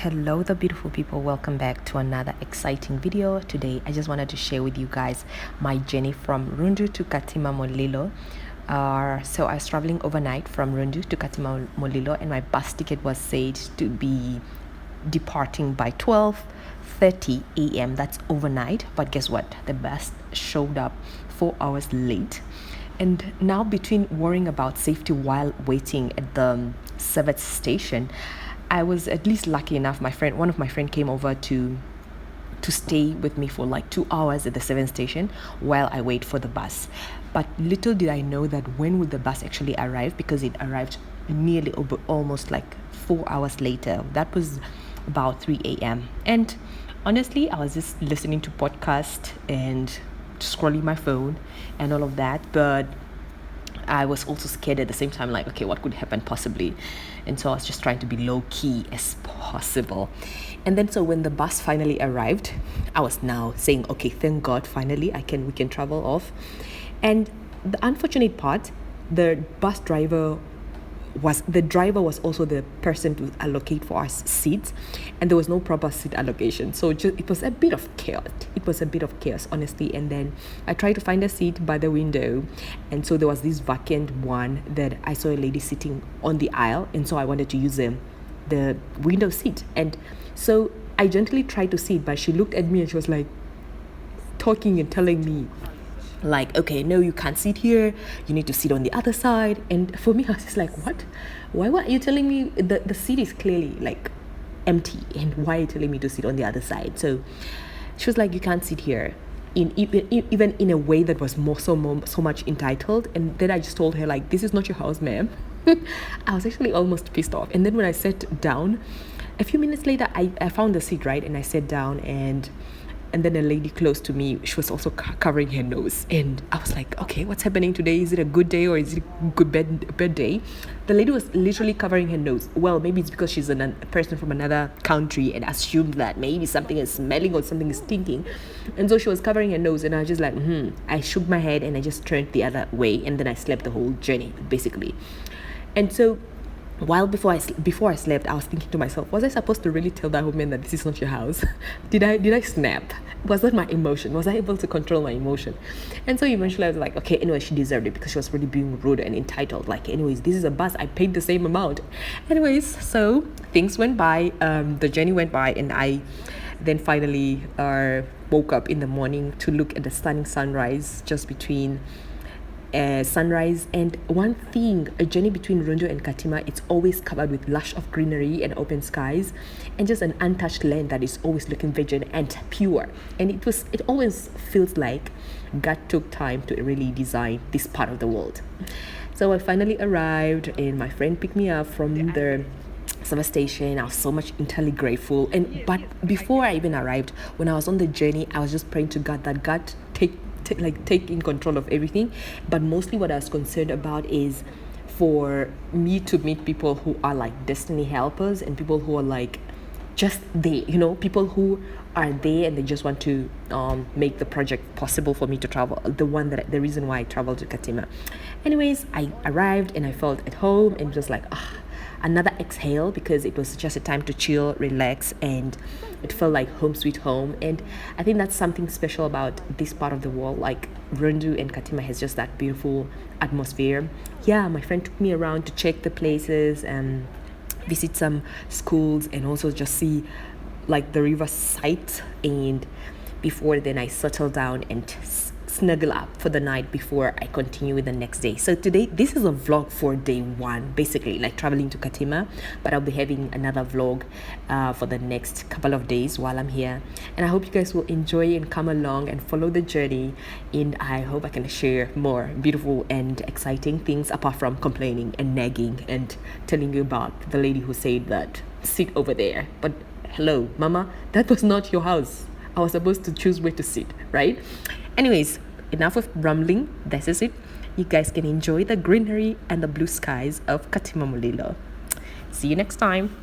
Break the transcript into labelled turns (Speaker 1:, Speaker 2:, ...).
Speaker 1: Hello, the beautiful people. Welcome back to another exciting video. Today, I just wanted to share with you guys my journey from Rundu to Katima Mulilo. So I was traveling overnight from Rundu to Katima Mulilo, and my bus ticket was said to be departing by 12:30 a.m. That's overnight. But guess what? The bus showed up 4 hours late. And now, between worrying about safety while waiting at the service station, I was at least lucky enough. One of my friend came over to stay with me for like 2 hours at the 7th station while I wait for the bus. But little did I know that when would the bus actually arrive, because it arrived nearly almost like 4 hours later. That was about 3 a.m. And honestly, I was just listening to podcast and scrolling my phone and all of that, but I was also scared at the same time, like, okay, what could happen possibly? And so I was just trying to be low key as possible. And then so when the bus finally arrived, I was now saying, okay, thank God, finally we can travel off. And the unfortunate part, the driver was also the person to allocate for us seats, and there was no proper seat allocation, so it was a bit of chaos, honestly. And then I tried to find a seat by the window, and so there was this vacant one that I saw a lady sitting on the aisle, and so I wanted to use the window seat. And so I gently tried to sit, but she looked at me and she was like talking and telling me, like, okay, no, you can't sit here, you need to sit on the other side. And for me, I was just like, what? Why are you telling me the seat is clearly like empty, and why are you telling me to sit on the other side? So she was like, you can't sit here, even in a way that was so much entitled. And then I just told her, like, this is not your house, ma'am. I was actually almost pissed off. And then when I sat down, a few minutes later, I found the seat, right? And I sat down, and then a lady close to me, she was also covering her nose. And I was like, okay, what's happening today? Is it a good day or is it a bad day? The lady was literally covering her nose. Well, maybe it's because she's a person from another country and assumed that maybe something is smelling or something is stinking. And so she was covering her nose, and I was just like, I shook my head and I just turned the other way, and then I slept the whole journey, basically. And so before I slept, I was thinking to myself, was I supposed to really tell that woman that this is not your house? Did I snap? Was that my emotion? Was I able to control my emotion? And so eventually I was like, okay, anyway, she deserved it because she was really being rude and entitled. Like, anyways, this is a bus, I paid the same amount. Anyways, so things went by, the journey went by, and I then finally woke up in the morning to look at the stunning sunrise just between sunrise. And one thing, a journey between Rundu and Katima, it's always covered with lush of greenery and open skies, and just an untouched land that is always looking virgin and pure. And it always feels like God took time to really design this part of the world. So I finally arrived, and my friend picked me up from the service station. I was so much entirely grateful. But before I even arrived, when I was on the journey, I was just praying to God that God take in control of everything. But mostly what I was concerned about is for me to meet people who are like destiny helpers, and people who are like just there, people who are there and they just want to make the project possible for me to travel, the reason why I traveled to Katima. Anyways, I arrived and I felt at home, and just like another exhale, because it was just a time to chill, relax, and it felt like home sweet home. And I think that's something special about this part of the world. Like, Rundu and Katima has just that beautiful atmosphere. Yeah, my friend took me around to check the places and visit some schools, and also just see like the river site. And before then, I settled down and snuggle up for the night before I continue with the next day. So today, this is a vlog for day one, basically, like traveling to Katima, but I'll be having another vlog for the next couple of days while I'm here. And I hope you guys will enjoy and come along and follow the journey, and I hope I can share more beautiful and exciting things apart from complaining and nagging and telling you about the lady who said that sit over there. But hello, mama, that was not your house. I was supposed to choose where to sit, right? Anyways, enough of rambling. This is it. You guys can enjoy the greenery and the blue skies of Katima Mulilo. See you next time.